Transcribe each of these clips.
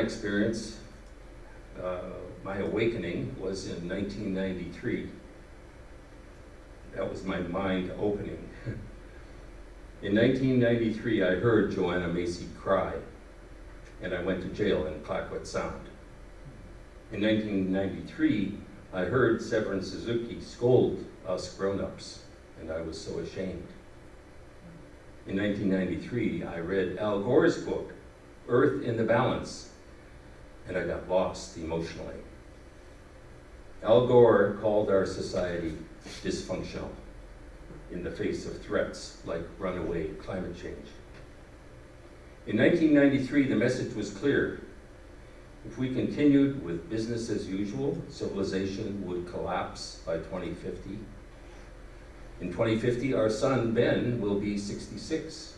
experience, my awakening was in 1993. That was my mind opening. In 1993, I heard Joanna Macy cry, and I went to jail in Clayoquot Sound. In 1993, I heard Severin Suzuki scold us grown-ups, and I was so ashamed. In 1993, I read Al Gore's book, Earth in the Balance, and I got lost emotionally. Al Gore called our society dysfunctional in the face of threats like runaway climate change. In 1993, the message was clear. If we continued with business as usual, civilization would collapse by 2050. In 2050, our son, Ben, will be 66.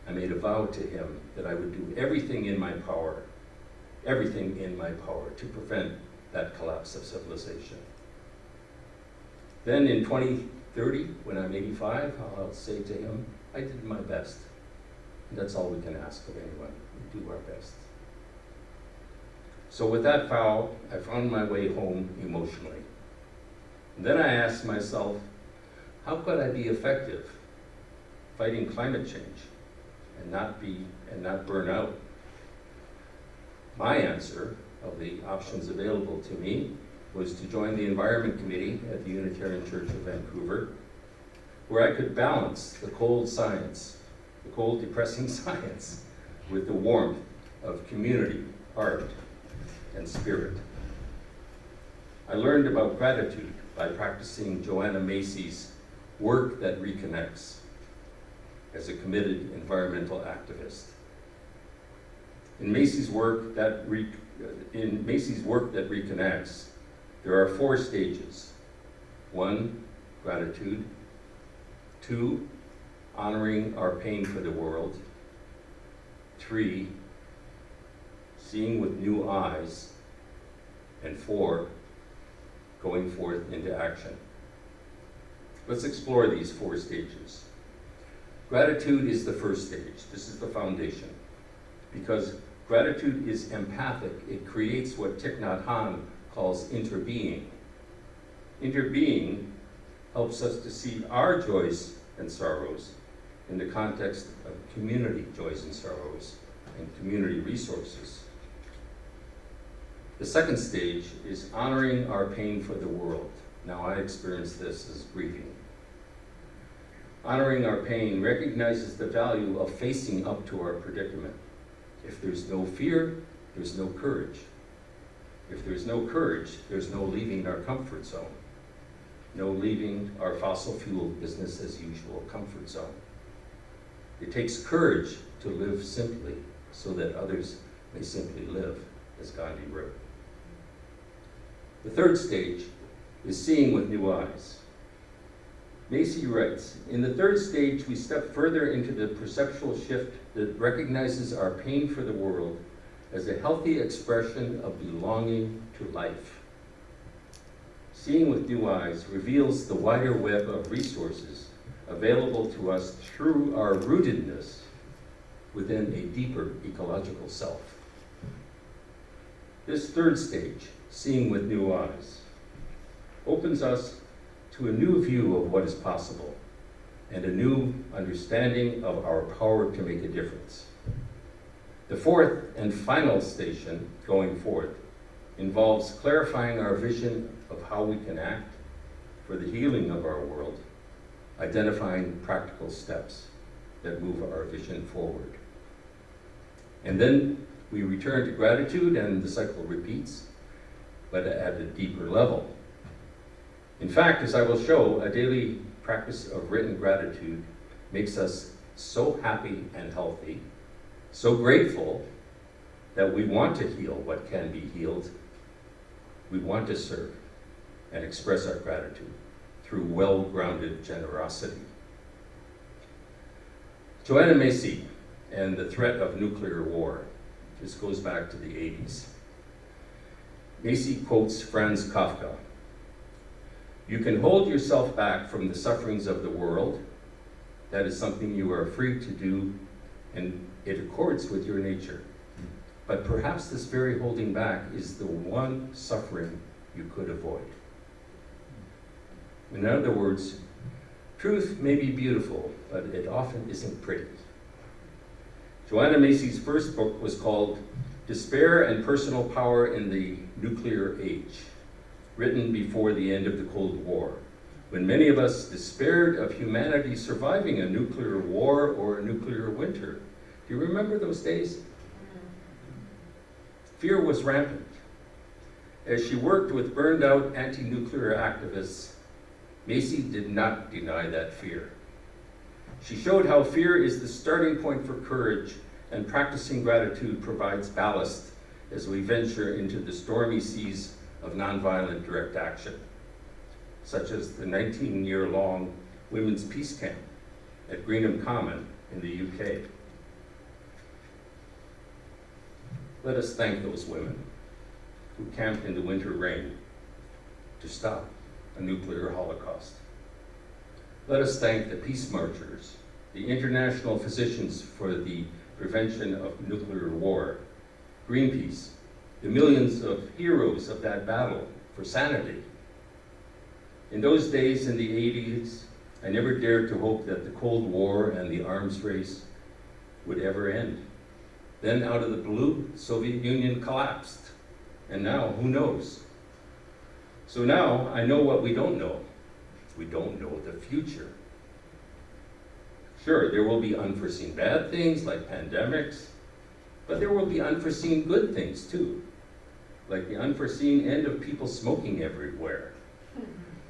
I made a vow to him that I would do everything in my power to prevent that collapse of civilization. Then in 2030, when I'm 85, I'll say to him, I did my best. And that's all we can ask of anyone. We do our best. So with that vow, I found my way home emotionally. And then I asked myself, how could I be effective fighting climate change and not burn out? My answer of the options available to me was to join the Environment Committee at the Unitarian Church of Vancouver, where I could balance the cold science, the cold, depressing science, with the warmth of community, art, and spirit. I learned about gratitude by practicing Joanna Macy's Work That Reconnects as a committed environmental activist. In Macy's work that reconnects, there are 4 stages. 1, gratitude. 2, honoring our pain for the world. 3, seeing with new eyes. And 4, going forth into action. Let's explore these 4 stages. Gratitude is the first stage. This is the foundation. Because gratitude is empathic. It creates what Thich Nhat Hanh calls interbeing. Interbeing helps us to see our joys and sorrows in the context of community joys and sorrows and community resources. The second stage is honoring our pain for the world. Now, I experience this as grieving. Honoring our pain recognizes the value of facing up to our predicament. If there's no fear, there's no courage. If there's no courage, there's no leaving our comfort zone. No leaving our fossil fuel business as usual comfort zone. It takes courage to live simply so that others may simply live, as Gandhi wrote. The third stage is seeing with new eyes. Macy writes, in the third stage, we step further into the perceptual shift that recognizes our pain for the world as a healthy expression of belonging to life. Seeing with new eyes reveals the wider web of resources available to us through our rootedness within a deeper ecological self. This third stage, seeing with new eyes, opens us to a new view of what is possible and a new understanding of our power to make a difference. The fourth and final station, going forth, involves clarifying our vision of how we can act for the healing of our world, identifying practical steps that move our vision forward. And then we return to gratitude and the cycle repeats, but at a deeper level. In fact, as I will show, a daily practice of written gratitude makes us so happy and healthy, so grateful that we want to heal what can be healed. We want to serve and express our gratitude through well-grounded generosity. Joanna Macy and the threat of nuclear war. This goes back to the 80s. Macy quotes Franz Kafka. You can hold yourself back from the sufferings of the world. That is something you are free to do, and it accords with your nature. But perhaps this very holding back is the one suffering you could avoid. In other words, truth may be beautiful, but it often isn't pretty. Joanna Macy's first book was called Despair and Personal Power in the Nuclear Age, written before the end of the Cold War, when many of us despaired of humanity surviving a nuclear war or a nuclear winter. Do you remember those days? Fear was rampant. As she worked with burned out anti-nuclear activists, Macy did not deny that fear. She showed how fear is the starting point for courage, and practicing gratitude provides ballast as we venture into the stormy seas of nonviolent direct action, such as the 19-year-long Women's Peace Camp at Greenham Common in the UK. Let us thank those women who camped in the winter rain to stop a nuclear holocaust. Let us thank the peace marchers, the International Physicians for the Prevention of Nuclear War, Greenpeace, the millions of heroes of that battle for sanity. In those days in the 80s, I never dared to hope that the Cold War and the arms race would ever end. Then out of the blue, the Soviet Union collapsed. And now, who knows? So now, I know what we don't know. We don't know the future. Sure, there will be unforeseen bad things like pandemics, but there will be unforeseen good things too, like the unforeseen end of people smoking everywhere.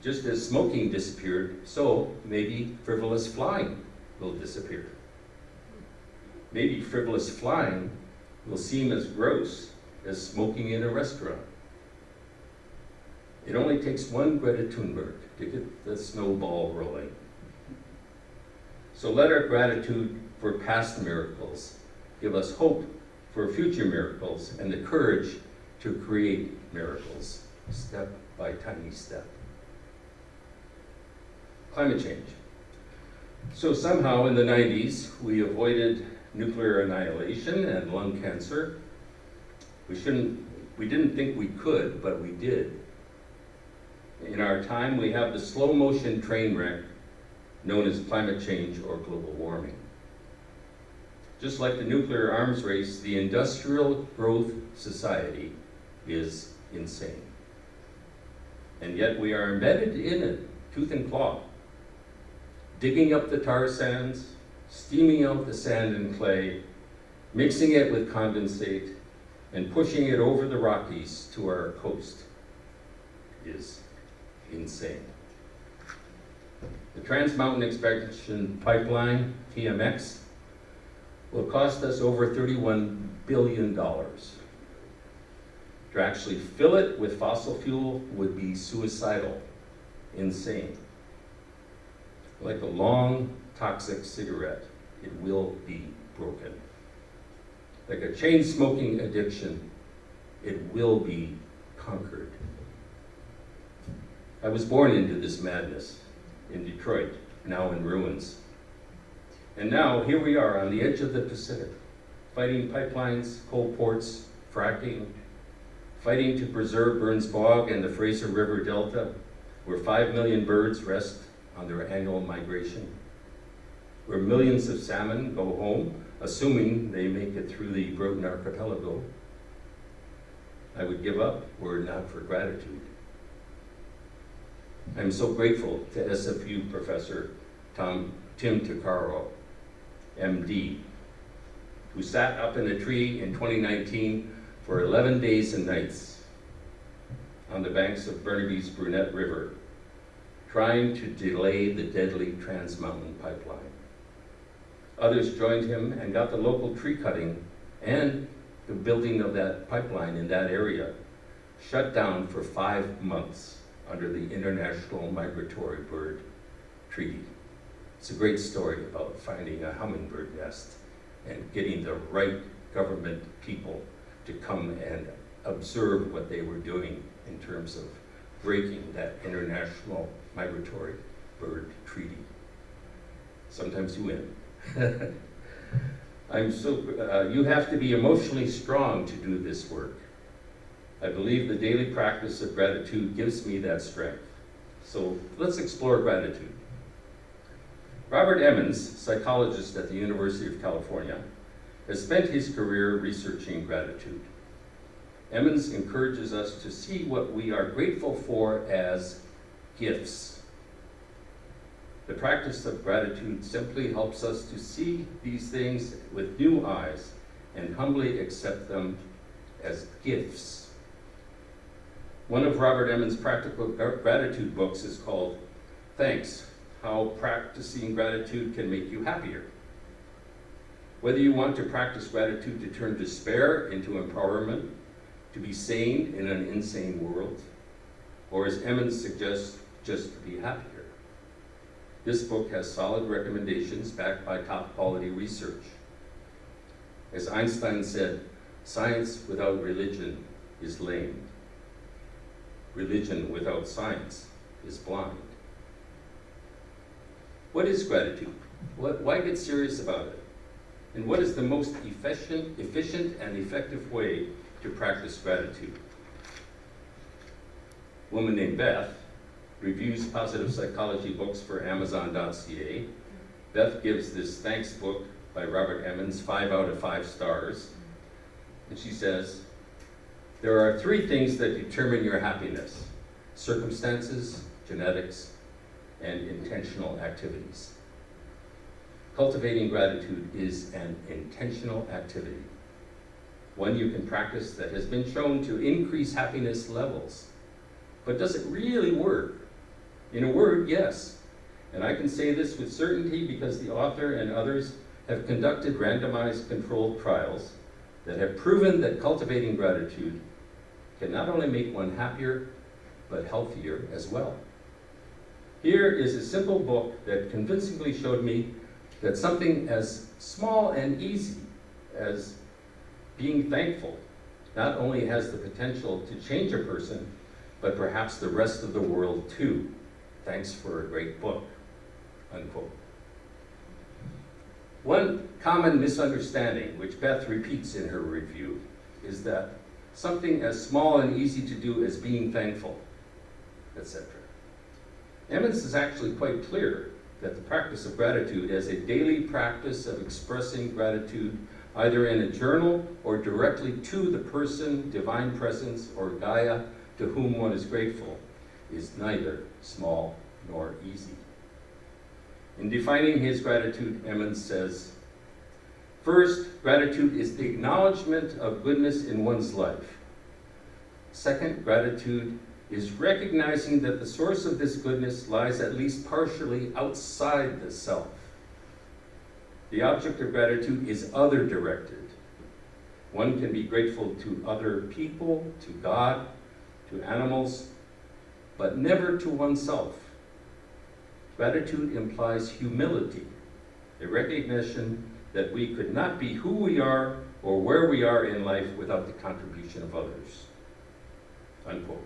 Just as smoking disappeared, so maybe frivolous flying will disappear. Maybe frivolous flying will seem as gross as smoking in a restaurant. It only takes one Greta Thunberg to get the snowball rolling. So let our gratitude for past miracles give us hope for future miracles and the courage to create miracles, step by tiny step. Climate change. So somehow in the 90s, we avoided nuclear annihilation and lung cancer. We didn't think we could, but we did. In our time, we have the slow motion train wreck known as climate change or global warming. Just like the nuclear arms race, the industrial growth society is insane. And yet we are embedded in it, tooth and claw, digging up the tar sands, steaming out the sand and clay, mixing it with condensate, and pushing it over the Rockies to our coast is insane. The Trans Mountain Expansion Pipeline, TMX, will cost us over $31 billion. To actually fill it with fossil fuel would be suicidal, insane. Like a long, toxic cigarette, it will be broken. Like a chain-smoking addiction, it will be conquered. I was born into this madness in Detroit, now in ruins. And now, here we are on the edge of the Pacific, fighting pipelines, coal ports, fracking, fighting to preserve Burns Bog and the Fraser River Delta, where 5 million birds rest on their annual migration, where millions of salmon go home, assuming they make it through the Broughton Archipelago. I would give up were it not for gratitude. I'm so grateful to SFU professor Tim Tuccaro, MD, who sat up in a tree in 2019 for 11 days and nights on the banks of Burnaby's Brunette River, trying to delay the deadly Trans Mountain Pipeline. Others joined him and got the local tree cutting and the building of that pipeline in that area shut down for 5 months under the International Migratory Bird Treaty. It's a great story about finding a hummingbird nest and getting the right government people to come and observe what they were doing in terms of breaking that International Migratory Bird Treaty. Sometimes you win. You have to be emotionally strong to do this work. I believe the daily practice of gratitude gives me that strength. So let's explore gratitude. Robert Emmons, psychologist at the University of California, has spent his career researching gratitude. Emmons encourages us to see what we are grateful for as gifts. The practice of gratitude simply helps us to see these things with new eyes and humbly accept them as gifts. One of Robert Emmons' practical gratitude books is called Thanks, How Practicing Gratitude Can Make You Happier. Whether you want to practice gratitude to turn despair into empowerment, to be sane in an insane world, or as Emmons suggests, just to be happier. This book has solid recommendations backed by top quality research. As Einstein said, science without religion is lame. Religion without science is blind. What is gratitude? Why get serious about it? And what is the most efficient and effective way to practice gratitude? A woman named Beth reviews positive psychology books for Amazon.ca. Beth gives this thanks book by Robert Emmons 5 out of 5 stars. And she says, there are 3 things that determine your happiness: circumstances, genetics, and intentional activities. Cultivating gratitude is an intentional activity, one you can practice that has been shown to increase happiness levels. But does it really work? In a word, yes. And I can say this with certainty because the author and others have conducted randomized controlled trials that have proven that cultivating gratitude can not only make one happier, but healthier as well. Here is a simple book that convincingly showed me that something as small and easy as being thankful not only has the potential to change a person, but perhaps the rest of the world too. Thanks for a great book, unquote. One common misunderstanding, which Beth repeats in her review, is that something as small and easy to do as being thankful, etc. Emmons is actually quite clear that the practice of gratitude as a daily practice of expressing gratitude either in a journal or directly to the person, divine presence, or Gaia to whom one is grateful is neither small nor easy. In defining his gratitude, Emmons says, first, gratitude is the acknowledgement of goodness in one's life. Second, gratitude is recognizing that the source of this goodness lies at least partially outside the self. The object of gratitude is other-directed. One can be grateful to other people, to God, to animals, but never to oneself. Gratitude implies humility, a recognition that we could not be who we are or where we are in life without the contribution of others. Unquote.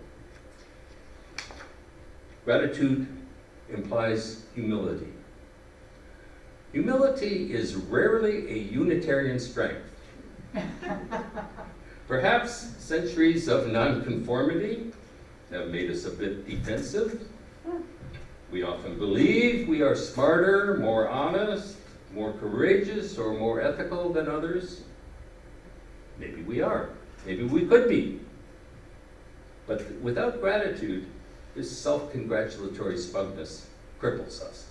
Gratitude implies humility. Humility is rarely a Unitarian strength. Perhaps centuries of nonconformity have made us a bit defensive. We often believe we are smarter, more honest, more courageous, or more ethical than others. Maybe we are. Maybe we could be. But without gratitude, this self-congratulatory smugness cripples us.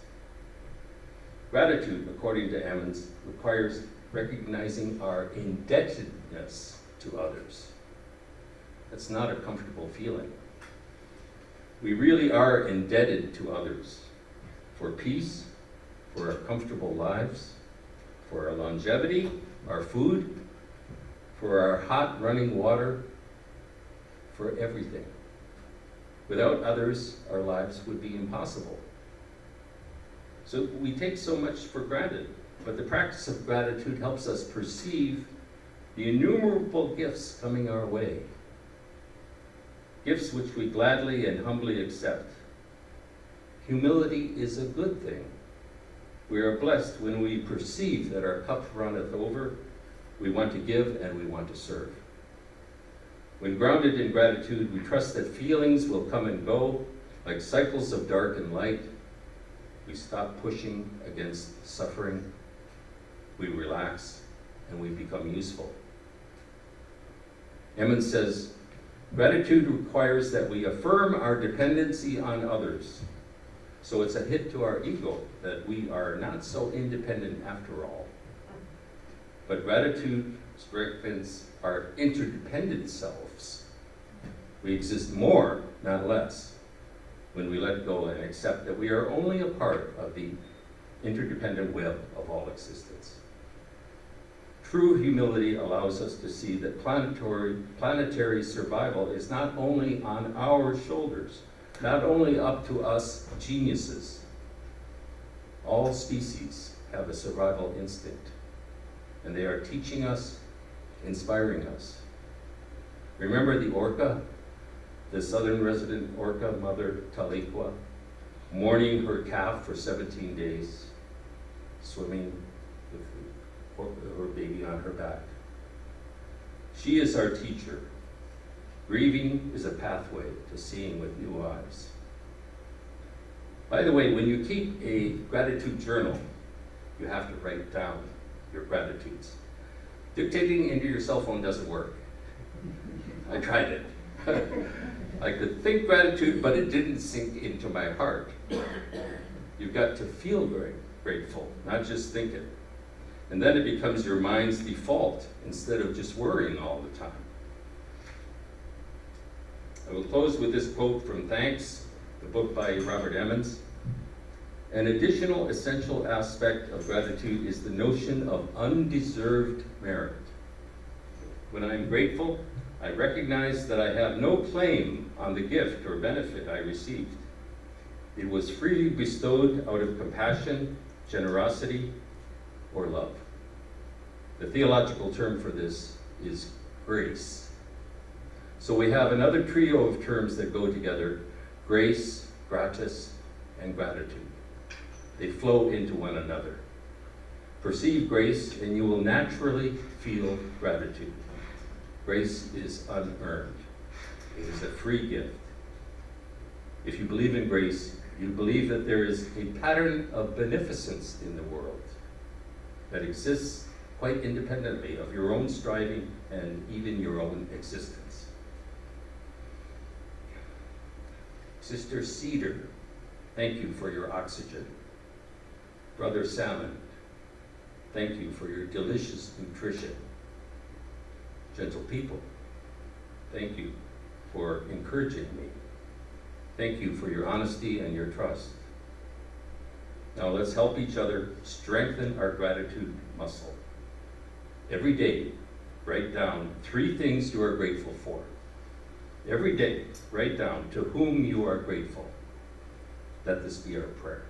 Gratitude, according to Emmons, requires recognizing our indebtedness to others. That's not a comfortable feeling. We really are indebted to others for peace, for our comfortable lives, for our longevity, our food, for our hot running water, for everything. Without others, our lives would be impossible. So we take so much for granted, but the practice of gratitude helps us perceive the innumerable gifts coming our way. Gifts which we gladly and humbly accept. Humility is a good thing. We are blessed when we perceive that our cup runneth over. We want to give and we want to serve. When grounded in gratitude, we trust that feelings will come and go like cycles of dark and light. We stop pushing against suffering. We relax and we become useful. Emmons says, gratitude requires that we affirm our dependency on others. So it's a hit to our ego that we are not so independent after all. But gratitude strengthens our interdependent selves. We exist more, not less, when we let go and accept that we are only a part of the interdependent web of all existence. True humility allows us to see that planetary survival is not only on our shoulders, not only up to us geniuses. All species have a survival instinct, and they are teaching us, inspiring us. Remember the orca, the southern resident orca, Mother Tahlequah, mourning her calf for 17 days, swimming with her baby on her back. She is our teacher. Grieving is a pathway to seeing with new eyes. By the way, when you keep a gratitude journal, you have to write down your gratitudes. Dictating into your cell phone doesn't work. I tried it. I could think gratitude, but it didn't sink into my heart. You've got to feel grateful, not just think it. And then it becomes your mind's default instead of just worrying all the time. I will close with this quote from Thanks, the book by Robert Emmons. An additional essential aspect of gratitude is the notion of undeserved merit. When I am grateful, I recognize that I have no claim on the gift or benefit I received. It was freely bestowed out of compassion, generosity, or love. The theological term for this is grace. So we have another trio of terms that go together: grace, gratis, and gratitude. They flow into one another. Perceive grace and you will naturally feel gratitude. Grace is unearned. It is a free gift. If you believe in grace, you believe that there is a pattern of beneficence in the world that exists quite independently of your own striving and even your own existence. Sister Cedar, thank you for your oxygen. Brother Salmon, thank you for your delicious nutrition. Gentle people, thank you for encouraging me. Thank you for your honesty and your trust. Now let's help each other strengthen our gratitude muscle. Every day, write down 3 things you are grateful for. Every day, write down to whom you are grateful. Let this be our prayer.